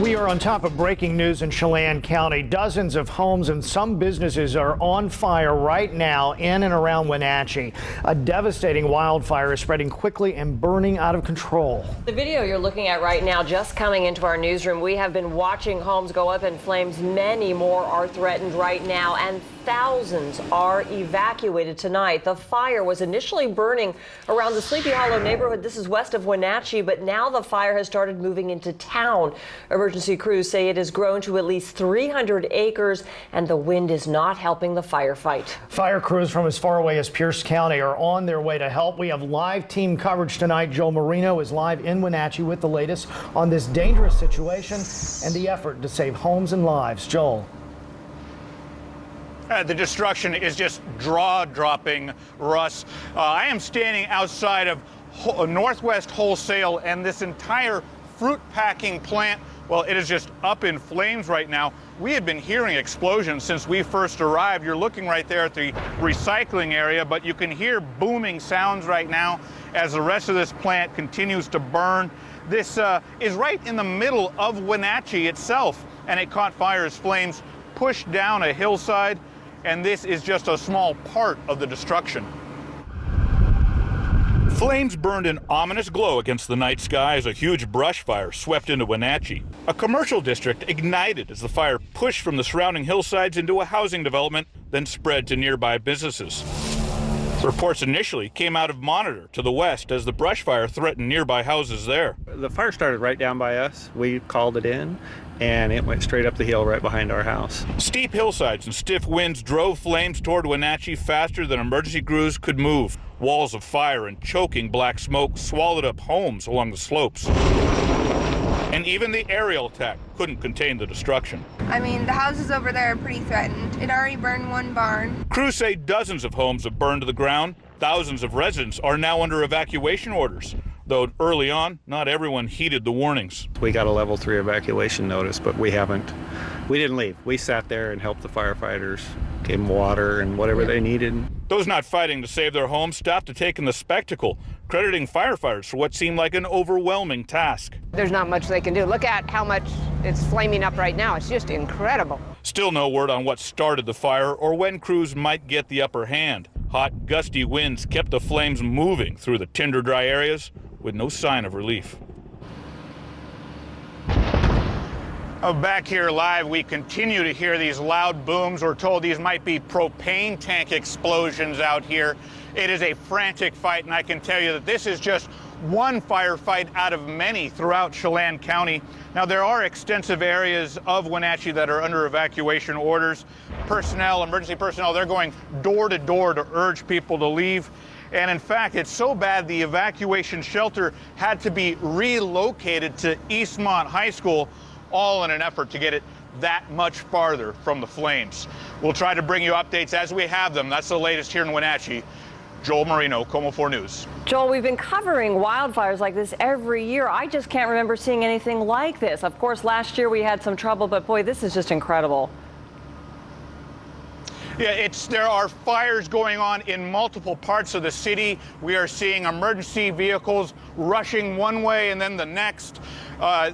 We are on top of breaking news in Chelan County. Dozens of homes and some businesses are on fire right now in and around Wenatchee. A devastating wildfire is spreading quickly and burning out of control. The video you're looking at right now, just coming into our newsroom, we have been watching homes go up in flames. Many more are threatened right now, and thousands are evacuated tonight. The fire was initially burning around the Sleepy Hollow neighborhood. This is west of Wenatchee, but now the fire has started moving into town. Emergency crews say it has grown to at least 300 acres, and the wind is not helping the firefight. Fire crews from as far away as Pierce County are on their way to help. We have live team coverage tonight. Joel Marino is live in Wenatchee with the latest on this dangerous situation and the effort to save homes and lives. Joel. The destruction is just jaw-dropping, Russ. I am standing outside of Northwest Wholesale, and this entire fruit packing plant, well, it is just up in flames right now. We had been hearing explosions since we first arrived. You're looking right there at the recycling area, but you can hear booming sounds right now as the rest of this plant continues to burn. This is right in the middle of Wenatchee itself, and it caught fire as flames pushed down a hillside, and this is just a small part of the destruction. Flames burned an ominous glow against the night sky as a huge brush fire swept into Wenatchee. A commercial district ignited as the fire pushed from the surrounding hillsides into a housing development, then spread to nearby businesses. Reports initially came out of Monitor to the west as the brush fire threatened nearby houses there. The fire started right down by us. We called it in, and it went straight up the hill right behind our house. Steep hillsides and stiff winds drove flames toward Wenatchee faster than emergency crews could move. Walls of fire and choking black smoke swallowed up homes along the slopes. And even the aerial attack couldn't contain the destruction. I mean, the houses over there are pretty threatened. It already burned one barn. Crews say dozens of homes have burned to the ground. Thousands of residents are now under evacuation orders, though early on, not everyone heeded the warnings. We got a level 3 evacuation notice, but we didn't leave. We sat there and helped the firefighters, gave them water and whatever they needed. Those not fighting to save their homes stopped to take in the spectacle, crediting firefighters for what seemed like an overwhelming task. There's not much they can do. Look at how much it's flaming up right now. It's just incredible. Still no word on what started the fire or when crews might get the upper hand. Hot, gusty winds kept the flames moving through the tinder-dry areas with no sign of relief. Back here live, we continue to hear these loud booms. We're told these might be propane tank explosions out here. It is a frantic fight, and I can tell you that this is just one firefight out of many throughout Chelan County. Now, there are extensive areas of Wenatchee that are under evacuation orders. Personnel, emergency personnel, they're going door to door to urge people to leave. And in fact, it's so bad the evacuation shelter had to be relocated to Eastmont High School, all in an effort to get it that much farther from the flames. We'll try to bring you updates as we have them. That's the latest here in Wenatchee. Joel Marino, KOMO 4 News. Joel, we've been covering wildfires like this every year. I just can't remember seeing anything like this. Of course, last year we had some trouble, but boy, this is just incredible. Yeah, there are fires going on in multiple parts of the city. We are seeing emergency vehicles rushing one way and then the next.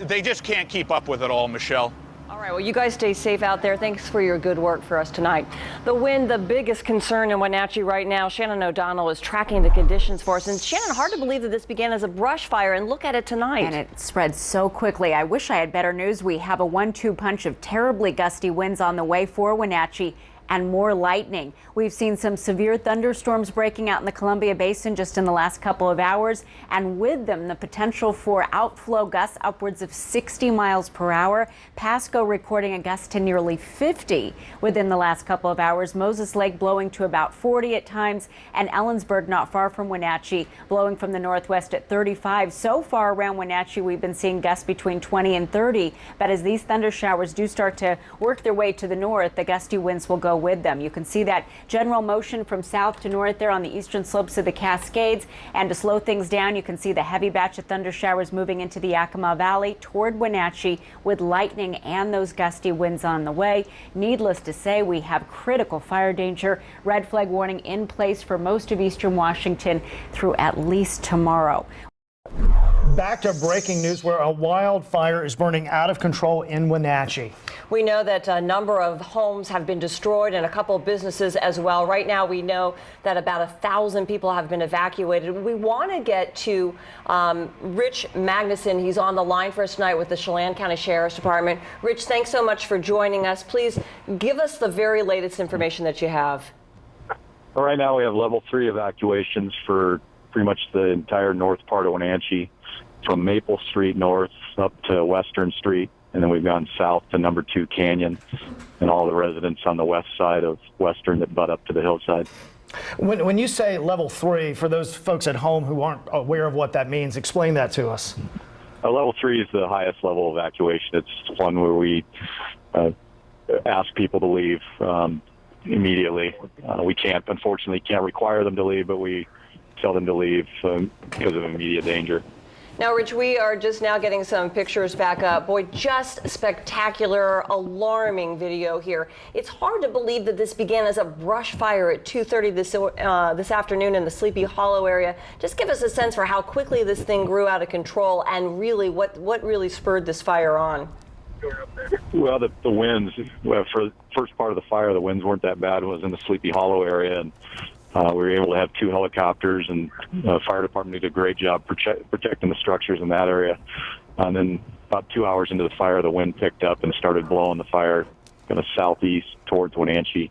They just can't keep up with it all, Michelle. All right, well, you guys stay safe out there. Thanks for your good work for us tonight. The wind, the biggest concern in Wenatchee right now. Shannon O'Donnell is tracking the conditions for us. And Shannon, hard to believe that this began as a brush fire, and look at it tonight. And it spread so quickly. I wish I had better news. We have a 1-2 punch of terribly gusty winds on the way for Wenatchee and more lightning. We've seen some severe thunderstorms breaking out in the Columbia Basin just in the last couple of hours, and with them the potential for outflow gusts upwards of 60 miles per hour. Pasco recording a gust to nearly 50 within the last couple of hours. Moses Lake blowing to about 40 at times, and Ellensburg, not far from Wenatchee, blowing from the northwest at 35. So far around Wenatchee, we've been seeing gusts between 20 and 30, but as these thunder showers do start to work their way to the north, the gusty winds will go with them. You can see that general motion from south to north there on the eastern slopes of the Cascades. And to slow things down, you can see the heavy batch of thunder showers moving into the Yakima Valley toward Wenatchee with lightning and those gusty winds on the way. Needless to say, we have critical fire danger. Red flag warning in place for most of eastern Washington through at least tomorrow. back to breaking news where a wildfire is burning out of control in Wenatchee. We know that a number of homes have been destroyed and a couple of businesses as well. Right now, we know that about 1,000 people have been evacuated. We want to get to Rich Magnuson. He's on the line for us tonight with the Chelan County Sheriff's Department. Rich, thanks so much for joining us. Please give us the very latest information that you have. Well, right now, we have level 3 evacuations for pretty much the entire north part of Wenatchee, from Maple Street north up to Western Street. And then we've gone south to number 2 Canyon and all the residents on the west side of Western that butt up to the hillside. When you say level 3, for those folks at home who aren't aware of what that means, explain that to us. Level 3 is the highest level of evacuation. It's one where we ask people to leave immediately. We unfortunately can't require them to leave, but we tell them to leave because of immediate danger. Now, Rich, we are just now getting some pictures back up. Boy, just spectacular, alarming video here. It's hard to believe that this began as a brush fire at 2:30 this afternoon in the Sleepy Hollow area. Just give us a sense for how quickly this thing grew out of control and really what really spurred this fire on. Well, the winds, for the first part of the fire, the winds weren't that bad. It was in the Sleepy Hollow area, and we were able to have 2 helicopters, and the fire department did a great job protecting the structures in that area. And then about 2 hours into the fire, the wind picked up and started blowing the fire kind of southeast towards Wenatchee.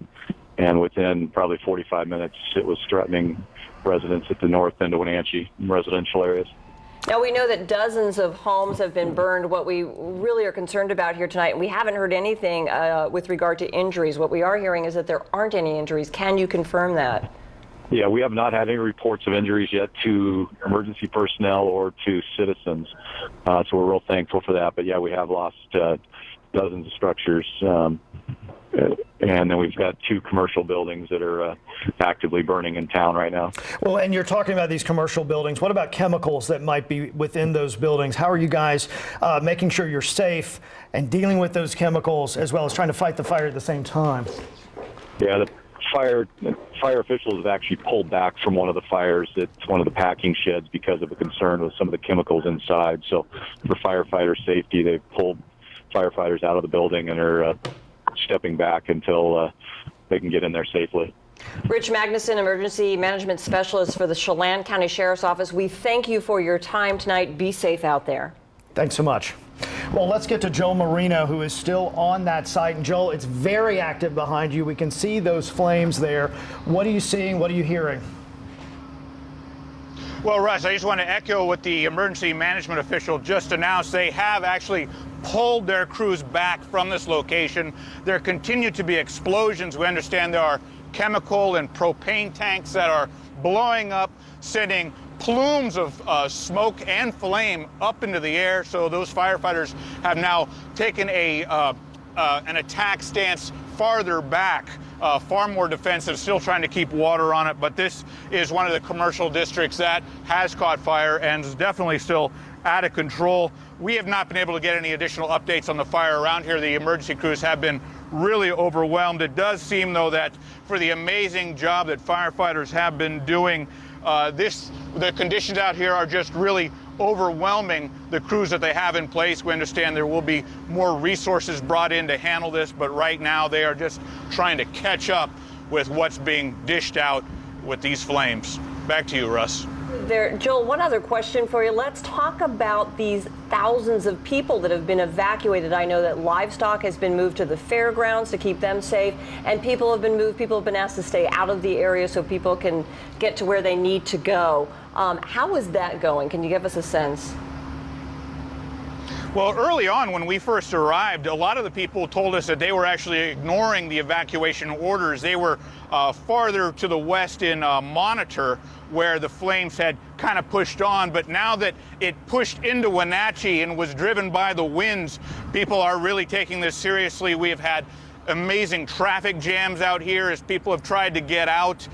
And within probably 45 minutes, it was threatening residents at the north end of Wenatchee, residential areas. Now, we know that dozens of homes have been burned. What we really are concerned about here tonight, and we haven't heard anything with regard to injuries. What we are hearing is that there aren't any injuries. Can you confirm that? Yeah, we have not had any reports of injuries yet to emergency personnel or to citizens, so we're real thankful for that. But yeah, we have lost dozens of structures, and then we've got 2 commercial buildings that are actively burning in town right now. Well, and you're talking about these commercial buildings. What about chemicals that might be within those buildings? How are you guys making sure you're safe and dealing with those chemicals as well as trying to fight the fire at the same time? Yeah, the fire officials have actually pulled back from one of the fires at one of the packing sheds because of a concern with some of the chemicals inside. So for firefighter safety, they've pulled firefighters out of the building and are stepping back until they can get in there safely. Rich Magnuson, Emergency Management Specialist for the Chelan County Sheriff's Office. We thank you for your time tonight. Be safe out there. Thanks so much. Well, let's get to Joel Marino, who is still on that site. And Joel, it's very active behind you. We can see those flames there. What are you seeing? What are you hearing? Well, Russ, I just want to echo what the emergency management official just announced. They have actually pulled their crews back from this location. There continue to be explosions. We understand there are chemical and propane tanks that are blowing up, sending plumes of smoke and flame up into the air. So those firefighters have now taken an attack stance farther back, far more defensive, still trying to keep water on it. But this is one of the commercial districts that has caught fire and is definitely still out of control. We have not been able to get any additional updates on the fire around here. The emergency crews have been really overwhelmed. It does seem, though, that for the amazing job that firefighters have been doing, the conditions out here are just really overwhelming the crews that they have in place. We understand there will be more resources brought in to handle this, but right now they are just trying to catch up with what's being dished out with these flames. Back to you, Russ. Joel, one other question for you. Let's talk about these thousands of people that have been evacuated. I know that livestock has been moved to the fairgrounds to keep them safe, and people have been moved. People have been asked to stay out of the area so people can get to where they need to go. How is that going? Can you give us a sense? Well, early on when we first arrived, a lot of the people told us that they were actually ignoring the evacuation orders. They were farther to the west in Monitor, where the flames had kind of pushed on. But now that it pushed into Wenatchee and was driven by the winds, people are really taking this seriously. We have had amazing traffic jams out here as people have tried to get out.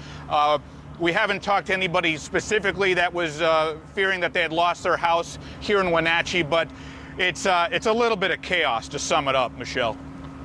We haven't talked to anybody specifically that was fearing that they had lost their house here in Wenatchee, but it's a little bit of chaos, to sum it up, Michelle.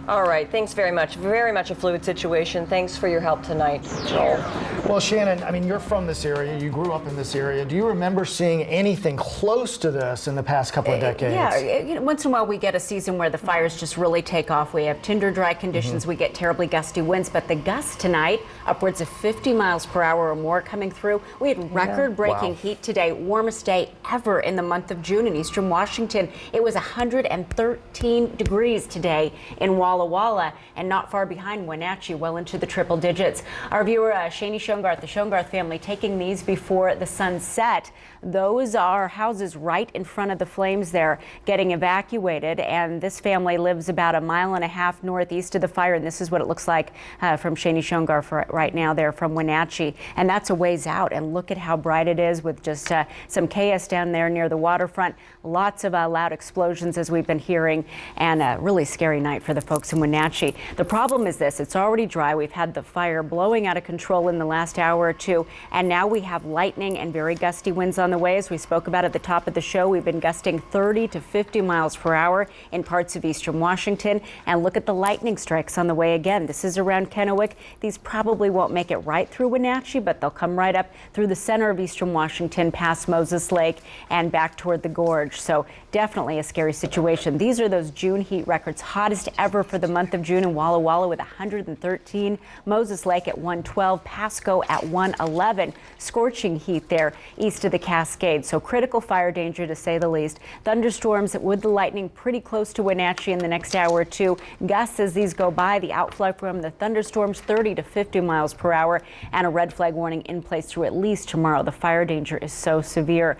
All right, thanks very much. Very much a fluid situation. Thanks for your help tonight, Joel. Well, Shannon, I mean, you're from this area. You grew up in this area. Do you remember seeing anything close to this in the past couple of decades? Yeah, once in a while we get a season where the fires just really take off. We have tinder dry conditions. We get terribly gusty winds, but the gusts tonight, upwards of 50 miles per hour or more coming through. We had record-breaking heat today, warmest day ever in the month of June in eastern Washington. It was 113 degrees today in Walla Walla, and not far behind Wenatchee, well into the triple digits. Our viewer, Shani Shongarth, the Shongarth family, taking these before the sun set. Those are houses right in front of the flames there getting evacuated, and this family lives about a mile and a half northeast of the fire, and this is what it looks like from Shani Shongarth right now there from Wenatchee, and that's a ways out, and look at how bright it is with just some chaos down there near the waterfront. Lots of loud explosions as we've been hearing, and a really scary night for the folks in Wenatchee. The problem is this: it's already dry. We've had the fire blowing out of control in the last hour or two, and now we have lightning and very gusty winds on the way. As we spoke about at the top of the show, we've been gusting 30 to 50 miles per hour in parts of eastern Washington, and look at the lightning strikes on the way again. This is around Kennewick. These probably won't make it right through Wenatchee, but they'll come right up through the center of eastern Washington, past Moses Lake and back toward the gorge. So definitely a scary situation. These are those June heat records, hottest ever for the month of June in Walla Walla with 113, Moses Lake at 112, Pasco at 111. Scorching heat there east of the Cascades. So critical fire danger to say the least. Thunderstorms with the lightning pretty close to Wenatchee in the next hour or two. Gusts as these go by. The outflow from the thunderstorms 30 to 50 miles per hour, and a red flag warning in place through at least tomorrow. The fire danger is so severe.